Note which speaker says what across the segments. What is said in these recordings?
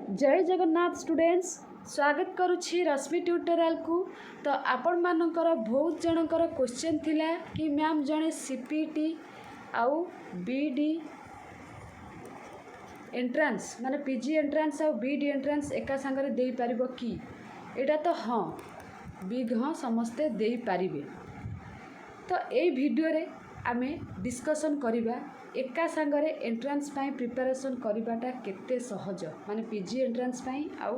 Speaker 1: जय जगन्नाथ स्टूडेंट्स स्वागत करुछि रश्मि ट्यूटोरियल को। तो आपण मानकर बहुत जनकर क्वेश्चन थिला कि मैम जड़े सीपीटी आउ बीडी एंट्रांस माने पीजी एंट्रांस आउ बीडी एंट्रांस एका संगे दे पारिबो कि एटा तो हाँ बिग हाँ समस्ते दे पारिबे। तो ए वीडियो रे आमे डिस्कशन करिबा एका संगरे एंट्रांस पाई प्रिपरेशन करिबाटा केते सहज माने पीजी एंट्रांस पाई आउ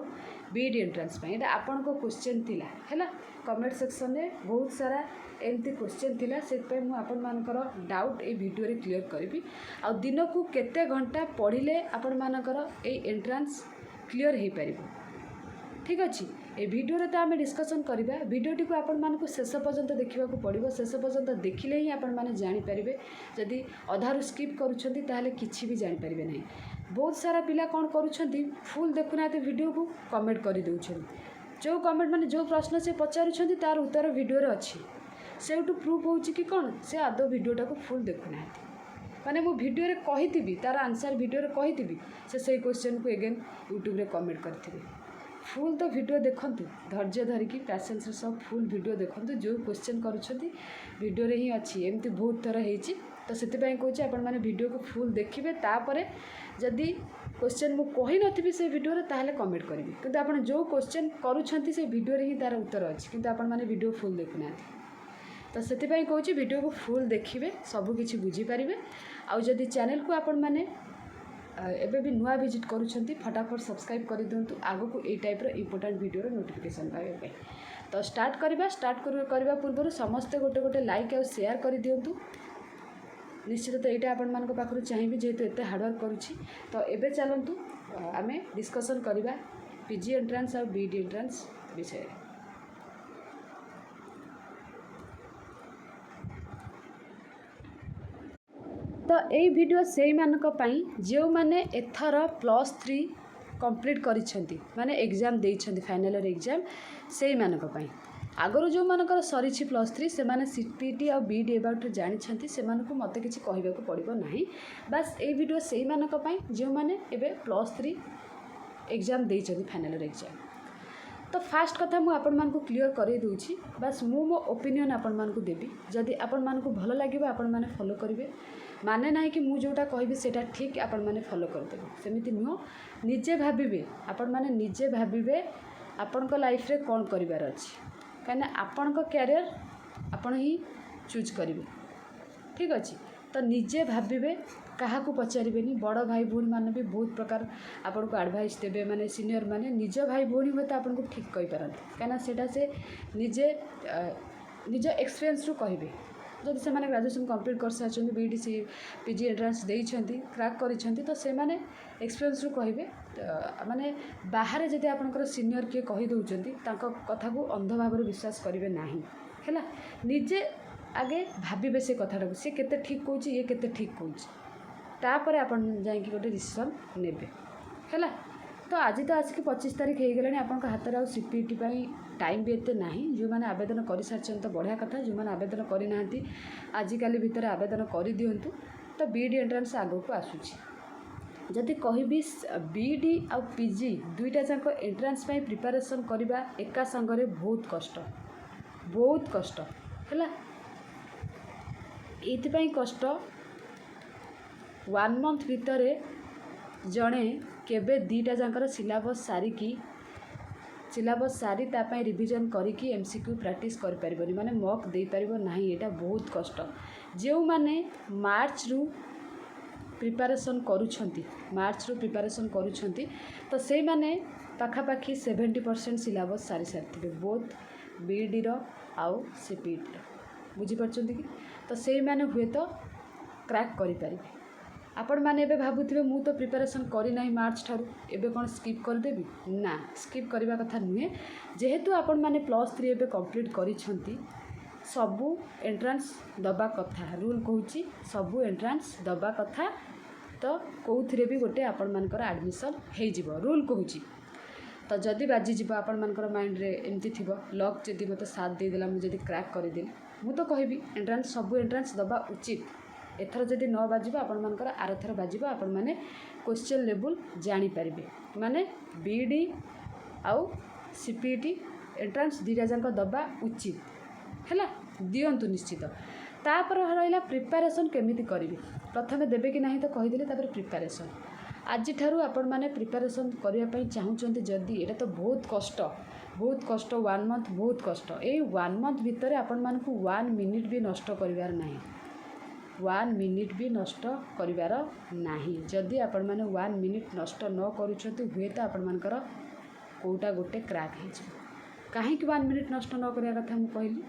Speaker 1: बीडी एंट्रांस पाई एटा आपन को क्वेश्चन थिला हैला कमेंट सेक्शन रे बहुत सारा एमती क्वेश्चन थिला से पे मु आपन मानकर डाउट ए वीडियो रे क्लियर करबी आ दिन को केते घंटा पढिले आपन मानकर ए एंट्रांस क्लियर हे परिबो। ठीक अच्छे ए वीडियो रे तो आम डिस्कसन करवा वीडियोटी को आपण मानक शेष पर्यंत देखा पड़ो शेष पर्यंत देखिले ही आपण मैंने जानीपारे जदि अधारू स्किप करुँच किसी भी जानीपारे ना। बहुत सारा पिला कौन करुँच फुल देखुना वीडियो को कमेंट कर दौरान जो कमेंट माने जो प्रश्न से पचारुंट तार उत्तर वीडियो रे अच्छी से प्रूफ हो कौन से आदौ वीडियोटा को फुल देखुना माने मु वीडियो रे कही तार आंसर वीडियो रे कही से क्वेश्चन को एगेन यूट्यूब रे कमेंट करेंगे। फुल तो वीडियो देखंतु धैर्य धरिकी पैसेंस सब फुल वीडियो देखंतु जो क्वेश्चन करुँच वीडियो रे ही अच्छी एमती बहुत थर होती तो से कहूँ आपण मैंने वीडियो को फुल देखिए तापर जदि क्वेश्चन मु कही नथिबी से वीडियो रे ताहले कमेंट करेंगे किंतु आपण जो क्वेश्चन करुँच से वीडियो रे ही तार उत्तर अच्छी किंतु आपण मैंने वीडियो फुल देखुना तो से कहूँ वीडियो को फुल देखिए सबकि बुझीपारे। आउ जदि चैनल को आपण मैंने एबे भी नुआ विजिट करुँच फटाफट सब्सक्राइब कर दिंतु आगो को ए टाइप इंपोर्टेंट वीडियो नोटिफिकेशन पाइबा। तो स्टार्ट करवा पूर्व समस्ते गोटे गोटे लाइक और शेयर कर दिंतु निश्चित तो यहाँ आपण मान पाखु चाहिए जेहेतु एत हार्डवर्क करुँची। तो एबे चलतु आम डिस्कसन करवा पीजी एंट्रांस और बीडी एंट्रांस विषय। तो यही वीडियो से मानक पई जो माने एथर +3 कंप्लीट करिसेंती माने एग्जाम देइछंती फाइनल ईयर एग्जाम से मानक पई आगरो जो मानकर सरी +3 से माने सीपीटी और बीडी अबाउट जानिछंती से मानको मते किछि कहिबाको पड़िबो नाही। बस ए वीडियो से मानक पई जो माने एबे +3 एग्जाम देइछंती फाइनल ईयर एग्जाम। तो फास्ट कथा मु आपण मानकु क्लियर करई दूची बस मु मो ओपिनियन आपण मानकु देबी जदि आपण मानकु भलो लागिबो आपण माने फॉलो करिवे माने ना कि मु जोटा कहबी सेटा ठीक आपण माने फॉलो करदेबे सेमिति नुह निजे भाबिबे आपण माने निजे भाबिबे आपण को लाइफ रे कोन करिवार अछि काना आपण को कैरियर आपण ही चूज करिवे। ठीक अछि तो निजे भाबिबे कहा को पचारिबेनी बड़ भाई भौणी माने भी बहुत प्रकार आपण को एडवाइस देबे माने सीनियर माने निज भाई भौणी होता आपण को ठीक कहि परंती काना सेटा से निजे निज एक्सपीरियंस रु कहिबे जदि से माने ग्रेजुएशन कंप्लीट कर सारी बीडीसी पीजी एंट्रांस देइछंती क्रैक करिछंती तो से माने एक्सपीरियंस रु कहिबे माने बाहर जदि आपनकर सीनियर के कहि दउछंती तांको कथा को अंध भाव विश्वास करिवे नाही हैला निजे आगे भाबिबे से कथाटा से केते ठीक कहूँ ये केते ठीक कहूँ तापर आपन जाई कि गोटे डिसीजन नेबे हैला। तो आज तो आसिक 25 तारीख हो गलानी आपन हाथ में सीपीटी टाइम भी एते नाही जो मैंने आवेदन कर सारी तो बढ़िया कथा जो मैंने आवेदन करना आजिकल भितर आवेदन कर दिंतु। तो बीडी एंट्रांस आग को आसूची जदि कहबी बीडी आ पीजी दुईटा जाक एंट्रांस प्रिपरेशन करवा एका संगरे बहुत कष्ट है ये कष्ट 1 मंथ भितर जड़े केबे दीटा जाकर सिलेबस सारी तापाई रिविजन करिकी एमसीक्यू प्रैक्टिस कर परिबनी माने मॉक दे परिबो नाही एटा बहुत कष्ट। जो माने मार्च रु प्रिपरेशन करूछंती तो से माने पाखापाखी 70% सिलेबस सारी सारी बोथ बीडी रो आउ सीपीटी रो बुझी परछंती कि तो से माने हुए तो क्रैक करि परिबे। आपण मैंने एबे भाबुथिबे मु तो प्रिपरेशन करी नाही मार्च ठारू एबे कोन स्किप कर देबी ना स्किप करबा कथा नुहे जेहेतु आपण मैंने +3 एबे कंप्लीट करिछंती सबु एंट्रांस दबा कथा रूल कहूची सबु एंट्रांस दबा कथा तो कोउथिरे भी गोटे आपण मानकर एडमिशन हे जिवो रूल कहूची। तो जदि बाजी जिवो आपण मानकर माइंड रे एमती थिबो लक जदि मते साथ दे देला मु जदि क्रैक कर देली मु तो कहबी एंट्रांस सबु एंट्रांस दबा उचित एथर जदि न बाजिबो आपनकर आरथर बाजिबो आपण माने क्वेश्चन लेवल जानी पारिबे माने बीडी आउ सीपीटी एंट्रांस दीटा जाक दबा उचित हैला दियंतु निश्चित तापर रहिला प्रिपरेशन केमिति करिवे प्रथमे देबे कि नाही तो कहिदेले तापर प्रिपरेशन आज ठारू आपण माने प्रिपरेशन करिया पई चाहुचंती जदी एटा तो बहुत कष्ट 1 मंथ बहुत कष्ट ए 1 मंथ भितर आपण मानकु 1 मिनिट भी नष्ट करिवार नाही 1 मिनिट भी नष्ट करिवार नाही जदी आपण माने 1 मिनिट नष्ट न करूछंती हुए तो आपण मानकर कोटा गोटे क्रैक हे छ काहे कि 1 मिनिट नष्ट न करिया कथा हम कहली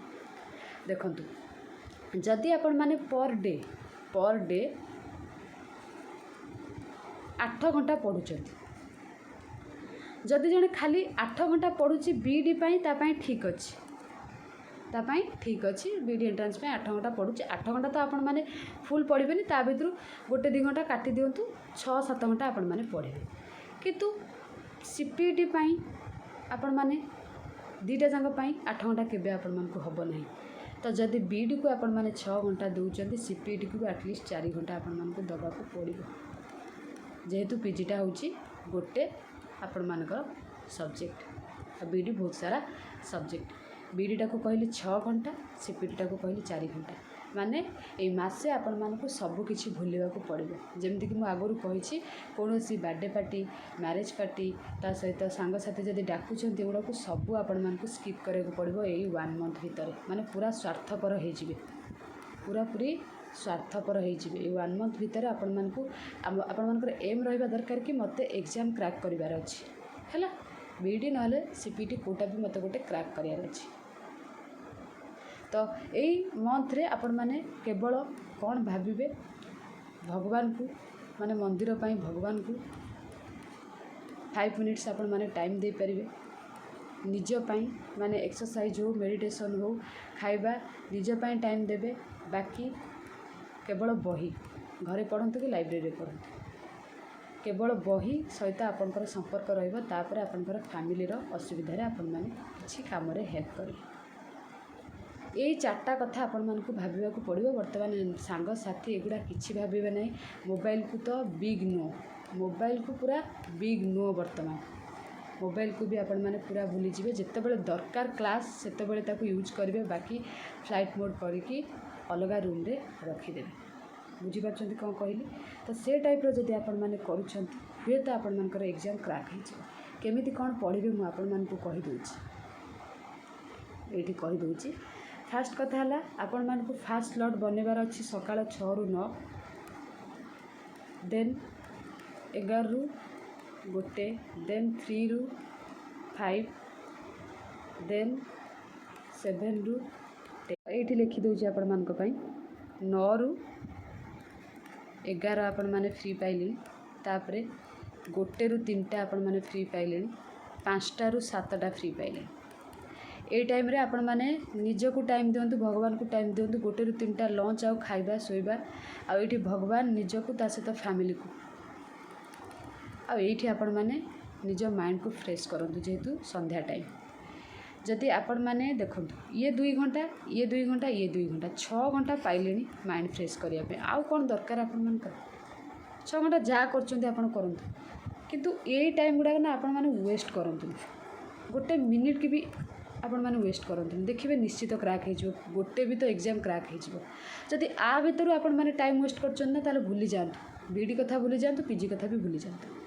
Speaker 1: देखंतु जदी आपण माने पर डे 8 घंटा पढुछंती जदि जने खाली 8 घंटा पढ़ुची बीडी पाई ठीक अच्छी बीडी एंट्रांस पे 8 घंटा पढ़ुची 8 घंटा तो आपण माने फुल पढ़िबेनी ता भितर गोटे 2 घंटा काटी दियंतु 6-7 घंटा आपण माने पढ़िबे किंतु सीपीटी पाई आपण माने दीटा जांग पाई 8 घंटा केबे आपण मानकु हबो नाही तो जदि बीडी को आपण माने 6 घंटा दउचंती सीपीटी को एटलीस्ट 4 घंटा आपण मानकु दबा को पड़िबो जेहेतु पीजीटा होची गोटे आपण मानकर सब्जेक्ट बीडी बहुत सारा सब्जेक्ट बीडीटा को कहली 6 घंटा सीपीटीटा को कहली 4 घंटा माने ए मासे आपण मानकु सब किछि भूलिबा को पड़िबो जेमति कि मु आगरु कहिछि कोनोसी बर्थडे पार्टी मैरिज पार्टी ता सहित सांग साथी जदि डाकुछन्ती एगुडा को सब आपण मानकु स्किप करे को पड़िबो एई 1 मंथ भितर माने पूरा स्वार्थपर हे जिवे पूरा पूरी स्वार्थपर हो 1 मंथ भितर आपण मानकु आपण मानकर एम रहिबा दरकार कि मते एग्जाम क्रैक करिवार अछि हैला बीडी नहले सीपीटी कोटा भी मते गोटे क्रैक करिवार अछि तो एई मंथ रे आपण माने केवल कोन भाबिबे भगवान को माने मंदिर पई भगवान को 5 मिनिट्स आपण माने टाइम दे परिबे निज पई माने एक्सरसाइज हो मेडिटेशन हो खाइबा निज पई टाइम देबे बाकी केवल बही घरे पढ़ंतु कि लाइब्रेरी पढ़ंतु केवल बही सहित आपनकर संपर्क रहिबो तापर आपनकर फैमिली रो असुविधा रे आपन माने किछि काम रे हेल्प करी एई चारटा कथा आपण मानकु भाबिबा को पड़िबो वर्तमान सांग साथी एगुडा किछि भाबिबे नै मोबाइल को तो बिग नो मोबाइल को पूरा बिग नो वर्तमान मोबाइल को भी आपण माने पूरा भूली जिवे जत्ते बेले दरकार क्लास सेते बेले ताकू यूज करिवे बाकी फ्लाइट मोड करिकि अलगा रूम रे रखिदेवे बुझीपारछन्ती कौन कहली तो से टाइप जदि आपण माने करूछन्ती हुए तो आपण मानकर एग्जाम क्रैक हो केमिति कौन पढ़िबे मु आपण मानकु कहि दोछि एठी कहि दोछि फास्ट कथा हला आपण मानकु फास्ट स्लॉट बनेबार अछि सकाळ 6 रु 9 देन 11 रु गोटे देन 3 रु 5 देन 7 रु एठी लिखि दोछि आपण मानक पई 9 रु 11 आपण माने फ्री पाइले तापरे गोटे रु 3टा आपण माने फ्री पाइले 5टा रु 7टा फ्री पाइले ए टाइम रे आपण माने निज को टाइम दियंतु भगवान को टाइम दियंतु गोटे रु 3टा लंच आउ खाइबा सोइबा आ एठी भगवान निज को ता सहित फैमिली को आ एठी आपण माने निज माइंड को फ्रेश करंतु जेहेतु संध्या टाइम जदि आपण माने देखंतु ये 2 घंटा ये 2 घंटा ये 2 घंटा 6 घंटा पाइलेनी माइंड फ्रेश करिया पे आउ कोन दरकार आपण मान कर 6 घंटा जा करचंती आपण करंतु किंतु ए टाइम गुडा ना आपण माने वेस्ट करंतु गोटे मिनिट की भी आपण माने वेस्ट करंतु देखिबे निश्चित क्रैक हे जो गोटे भी तो एग्जाम क्रैक हे जो जदि आ भीतर आपण माने टाइम वेस्ट करचन ना ताले भूली जांतु बीडी कथा भूली जांतु पीजी कथा भी भूली जांतु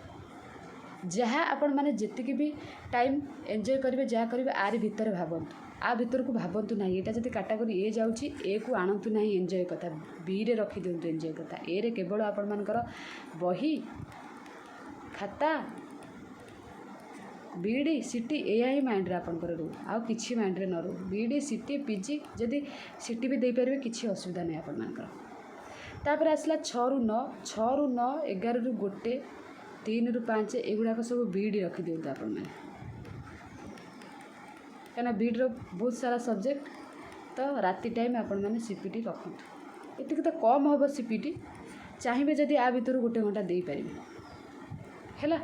Speaker 1: जहाँ आपण माने जेतिक भी टाइम एंजॉय करिवे जहाँ करिवे आरी भीतर भाबंतु आ भीतर को भाबंतु नाही एटा जति कैटेगरी ए जाउची ए को आनंतु नाही एंजॉय कथा बी रे रखि दियंतु एंजॉय कथा ए रे केवल आपण मानकर बही खाता बीडी सीटी एया ही माइंड रे आपण कर रो आ किछि माइंड रे न रो बीडी सीटी पीजी जदि सीटी भी दे परिवे किछि असुविधा नै आपण मानकर तापर आसला 6 रु 9 6 रु 9 11 रु गोटे 3 रु 5 एगुड़ाक सब बीडी रखी दियंतु आपण माने कना बीडी रो बहुत सारा सब्जेक्ट तो राति टाइम आपण माने सीपीटी रखंतु एतिक तो कम होबो सीपीटी चाहिबे जदि आ भीतर गोटे घंटा देई परिबे हैला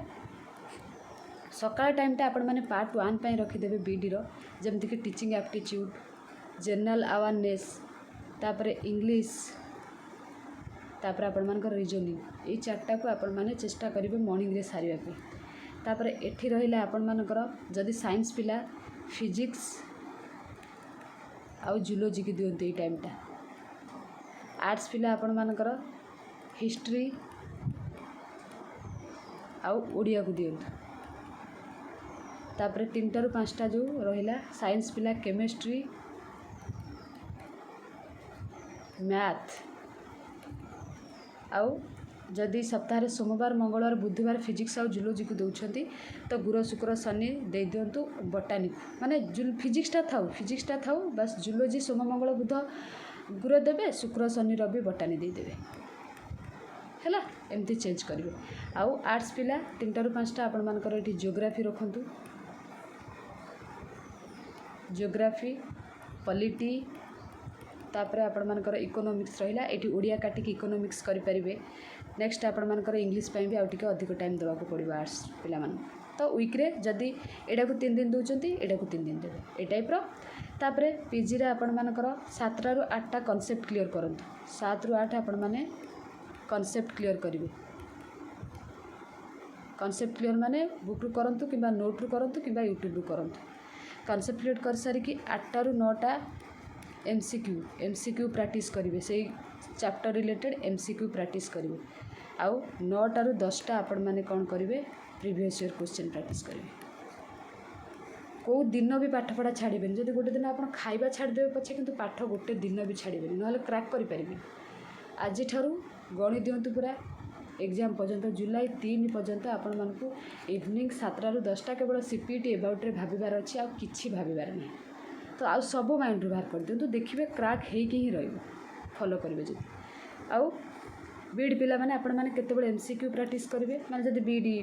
Speaker 1: सकाळ टाइम टा आपण माने पार्ट 1 पई रखी देबे बीडी रो जेमति कि टीचिंग एप्टीट्यूड जनरल अवेयरनेस तापरे इंग्लिश तापर आपणमानकर रिजनिंग ये चार्टा को आपण माने चेष्टा करेंगे मॉर्निंग रे सारिया पे। तापर एठी रहिला आपणमानकर जदि साइंस पिला फिजिक्स आउ जूलॉजी की दियंते ये टाइमटा। आर्ट्स पिला आपणमानकर हिस्ट्री आउ ओडिया को दियंतु। तापर 3टा ରୁ 5टा जो रहिला साइंस पिला केमिस्ट्री मैथ आउ जदि सप्ताह सोमवार मंगलवार बुधवार फिजिक्स आउ जूलॉजी को दौरान तो गुर शुक्र शनि दे दिंतु बटानी माने फिजिक्सटा थाउ बस जूलॉजी सोम मंगल बुध गुर देवे शुक्र शनि रवि बटानी देदेवे है एमती चेंज करेंगे। आउ आर्ट्स पिला 3टा ରୁ 5टा आपण मानकर ये जियोग्राफी रखु जियोग्राफी पॉलिटी तापर आपण मानकर इकोनॉमिक्स रहिला एठी ओडिया काटिक इकोनॉमिक्स करि परिबे। नेक्स्ट आपण मानकर इंग्लिश पई भी आउटिके अधिक टाइम देवा को पड़िबो आर्ट्स पिला मान तो वीक रे जदी एडा को 3 दिन दोचंती एडा को 3 दिन देबे ए टाइप रो। तापर पीजी रे आपण मानकर 7टा ରୁ 8टा कांसेप्ट क्लियर करंतु 7 ରୁ 8 आपण माने कांसेप्ट क्लियर करिवे। कांसेप्ट क्लियर माने बुक रु करंतु किबा नोट रु करंतु किबा यूट्यूब रु करंतु। कांसेप्ट क्लियर कर सारी कि 8टा ରୁ 9टा एमसीक्यू प्रैक्टिस करेंगे से चैप्टर रिलेटेड एमसीक्यू प्रैक्टिस करेंगे। आउ 9टा ରୁ 10टा आपण माने कौन करेंगे प्रीवियस ईयर क्वेश्चन प्रैक्टिस करेंगे। कौ दिन भी पाठ पढ़ा छाड़बे जब गोटे दिन आप खाइबा छाड़देवे पछे किंतु पाठ गोटे दिन भी छाड़बे ना क्रैक करें। आज गणि दिंतु पूरा एग्जाम पर्यंत जुलाई 3 पर्यंत आपण मानकु इवनिंग 7टा ରୁ 10टा केवल सीपीटी एबाउट रे भाबिबार अछि आ किछि भाबिबार नहीं तो आउ सब माइंड बाहर कर दिंतु देखिए क्रैक होइकि ही रहिबो फॉलो करेंगे जब। आउ बीड पिला माने आपण माने केतेबेले एमसीक्यू प्रैक्टिस करेंगे माने जब बीडी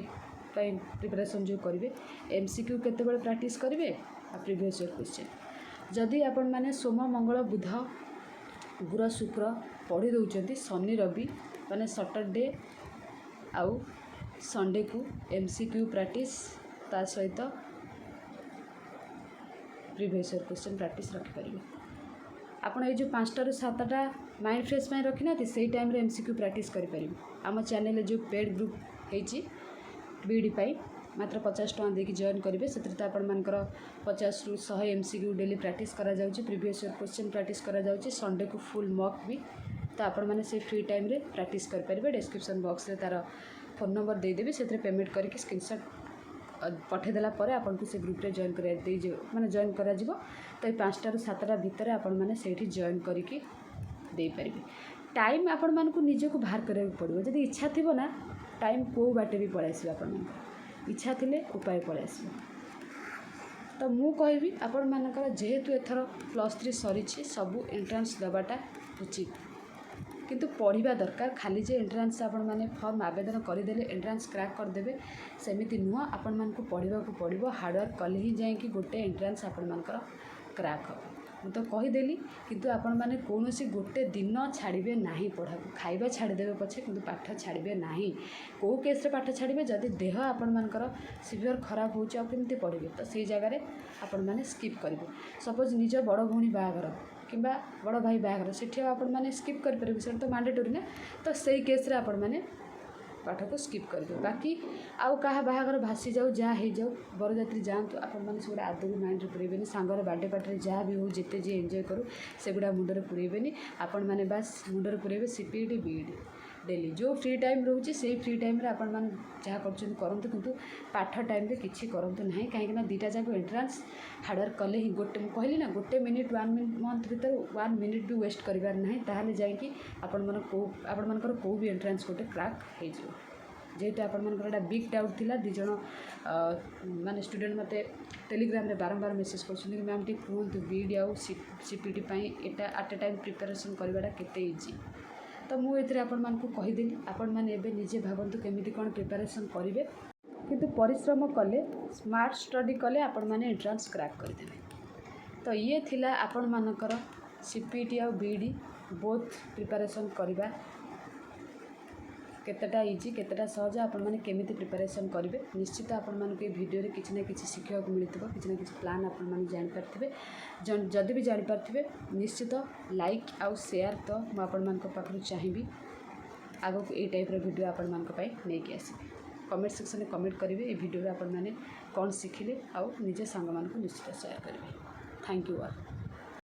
Speaker 1: प्रिपरेशन जो करेंगे एमसीक्यू केतेबेले प्रैक्टिस करेंगे आ प्रीवियस ईयर क्वेश्चन जदि आपण माने सोम मंगल बुध गुर शुक्र पढ़ी दौरान शनि रवि माने सैटरडे आउ संडे को एमसीक्यू प्रैक्टिस ता सहित प्रीवियस ईयर क्वेश्चन प्रैक्टिस रखिपारे। आपड़ ये जो 5टा ରୁ 7टा माइंड फ्रेश में रखी से टाइम एमसीक्यू प्रैक्टिस करें। आम चैनल जो पेड ग्रुप होती बीडी पाई मात्र 50 टଙ୍କା देकी जॉइन करेंगे से आपर 50 ରୁ 100 एमसीक्यू डेली प्रैक्टिस करा जाउची प्रीवियस ईयर क्वेश्चन प्रैक्टिस करा जाउची संडे को फुल मॉक भी तो आपण मैंने से फ्री टाइम रे प्रैक्टिस करेंगे। डिस्क्रिप्शन बॉक्स रे तार फोन नंबर देदेवी से पेमेंट करके स्क्रीनशॉट पठेदेला पर आपन को से ग्रुप रे जॉइन कर माने जॉइन करा जिवो तो 5टा ରୁ 7टा भितर आपण माने सेठी जॉइन करिकि दे परिबे। टाइम आपण मान को निजे को बाहर करे पड़ो जदि इच्छा थिबो ना टाइम को बाटे भी पळै आसी आपण मान इच्छा थिले उपाय पळै आसी। तो मु कहबी आपण मानकर जेहेतु एथर +3 सरीछि सबु एंट्रांस देबाटा उचित किंतु पढ़ा दरकार खाली जे एंट्रांस आपण माने फॉर्म आवेदन करदेले एंट्रांस क्रैक करदेवे सेमिति नुह आपण मान को पढ़ा को पड़ो हार्डवर्क कले ही जाए गोटे एंट्रांस आपण मानकर क्रैक हो। मु तो कहीदेली किंतु आपण माने कौनसी गोटे दिन छाड़े ना पढ़ा खाइबा छाड़देवे पछे किंतु पाठ छाड़े ना कौ केस रे पाठ छाड़े जदि देह आपण मानकर सिवियर खराब हो केमती पढ़े तो से जगह आपण माने स्किप करेंगे। सपोज निज बड़ भौणी बाहागर किंबा बड़ भाई बाहागर से आपण माने स्किप करेंगे से तो मैंडेटरी ना तो सही केस रे आपण माने पाठ को स्किप करेंगे। बाकी आउ कहा बाहागर भासी जाऊ जहाँ हो जाऊ बरजात्री जातु आपण मैंने से आदौ भी माइंड पुरेबे सांगर बार्डे पार्टी जहाँ भी हो जिते जी एंजॉय करूँ से गुड़ा मुंडे पुरेबे आपण मैंने बास मुंडे पुरेबे सीपीटी बीडी डेली जो फ्री टाइम रोचे से फ्री टाइम आपण मैंने जहाँ करते किंतु पाठ टाइम रे किछि करंतु नहीं कहीं 2टा जाक एंट्रांस हार्डवर्क कले ही गोटे कहली ना गोटे मिनिट 1 मंथ भीतर 1 मिनिट भी वेस्ट करिवार नहीं ताहले जाइए आपण मानकर को भी एंट्रांस गोटे क्रैक हो जाए। जेहेतु आपण मानकर एटा बिग डाउट थिला 2 जण माने स्टूडेंट मते टेलीग्राम रे बारंबार मेसेज करछन मैम टी कहतु बीडी आउ सीपीटी पई एटा एट ए टाइम प्रिपरेशन करवाटा केते इजी तो मुझे आपण मान को कहीदेली आपण मैंने एबे निजे भावतु केमिति कौन प्रिपरेशन करेंगे किंतु परिश्रम कले स्मार्ट स्टडी कले आपण मैंने एंट्रांस क्रैक करदेवे। तो ये थिला आपण मानकर सीपीटी आ बीडी बोथ प्रिपरेशन करवा केतेटा इजी केतेटा सहज आपण माने केमिति प्रिपरेशन करेंगे निश्चित आपण मान को वीडियो रे किछि ना किछि शिखिया को मिलथिबो किछि ना किछि प्लान आपण माने जानि पारथिबे जदि भी जानि पारथिबे निश्चित लाइक आउ शेयर तो मु आपण मान को पाखरु चाहिबी आगक ये टाइप वीडियो आपण मानक पाई नहीं आसबि कमेंट सेक्शन में कमेंट करेंगे ये वीडियो आपण मैंने कौन शिखिले आउ निजे सांग मान निश्चित शेयर करेंगे। Thank you all.